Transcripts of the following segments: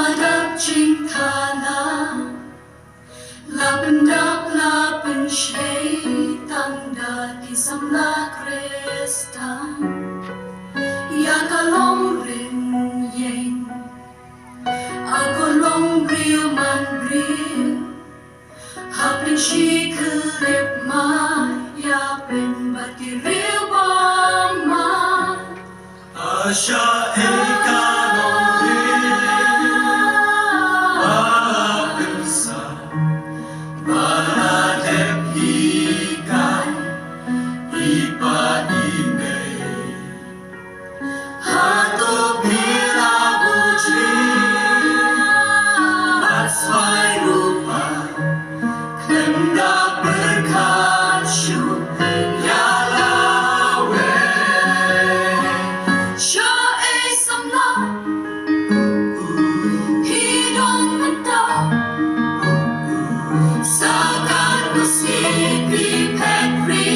Hadap cintalah Laban syaitan dari samla Kristen Ya kalong rin yen Agolong brio man brio Hapin shi kelip ma Ya ben bati rio bang ma Asya kalong rin Babensa Baladek ikan Ipa-ime Hatu bila buji Aswai rupa Kenda berkasyu Ya lawe Syai samla Hidong menta Sakan musipi pekri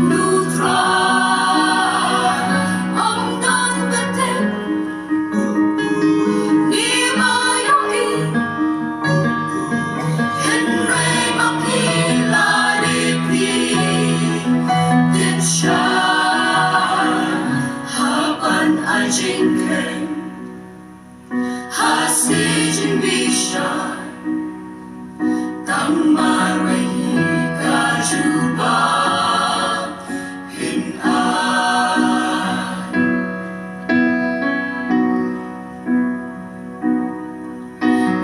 Nutra Om don betek Ni mayoi Henry mapila dipi Dipsya Hapan ajingken Hasijin bisya Tang marway kajuba Hinan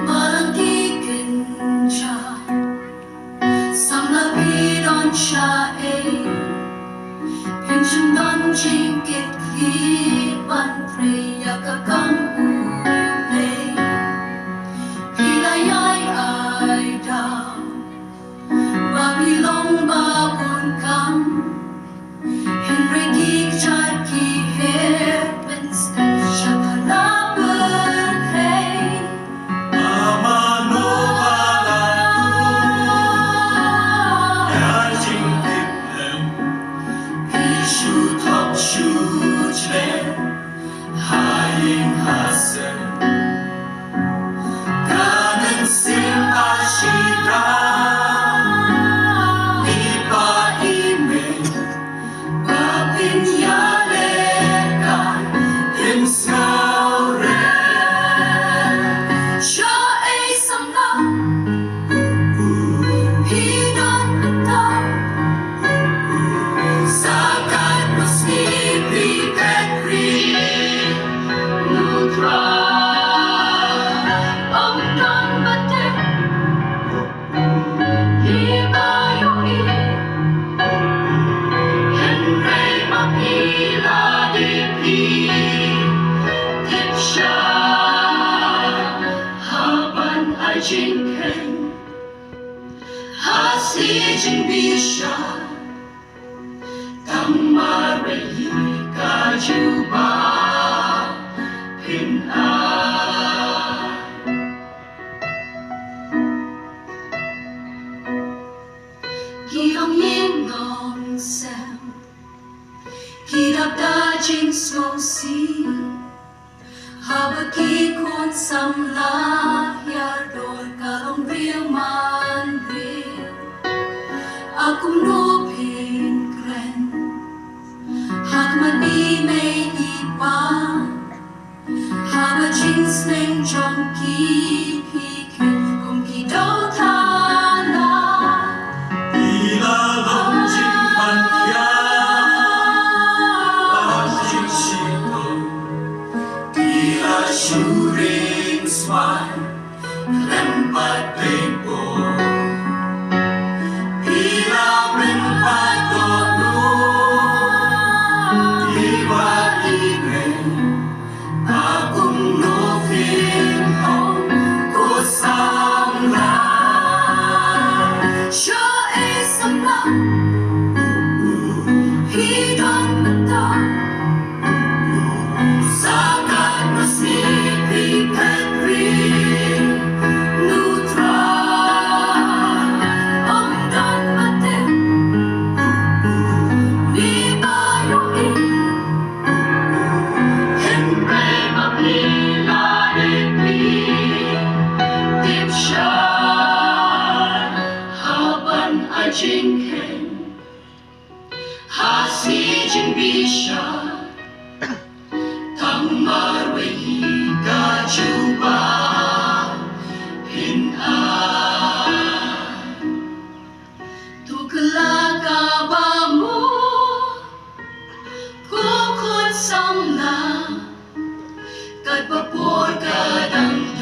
Malangkikin siya Samlapidon siya Pinsundan jingkit lipan Preya kakang ulay Pilayay ay daw Babilong babon kang Henry Gigchad Kiher Winston siya kalaban hey Amano balatu Yajing tiplem Pishu top Shujlen Haying hasen Kanan sim ashira Ipa-ime Babin yalekan Himsauren Siya ay samla Hidong menta Sakat musipi pekri Nutra Om don betek Hibayoi Henry mapila dipi Dipsya Haban ajingken Hasijin bisya Tamare kajuba Hinan Gilong yin long sem Gidap dajing slosi Habaki kon samla Yardor kalong real man real Akum nupin kren Hakmani may ipan Haba jeans neng junkie piken Kung kidaw tala Ilalong jingpan kya Bajing shito Ila shooting swine Lempat tempo Ila rimpat dono Iba-ime Agung nufin hong Kusamla Siya ay samla Hidong menta Sakat musipi pekri Nutra sam na kat papur kadang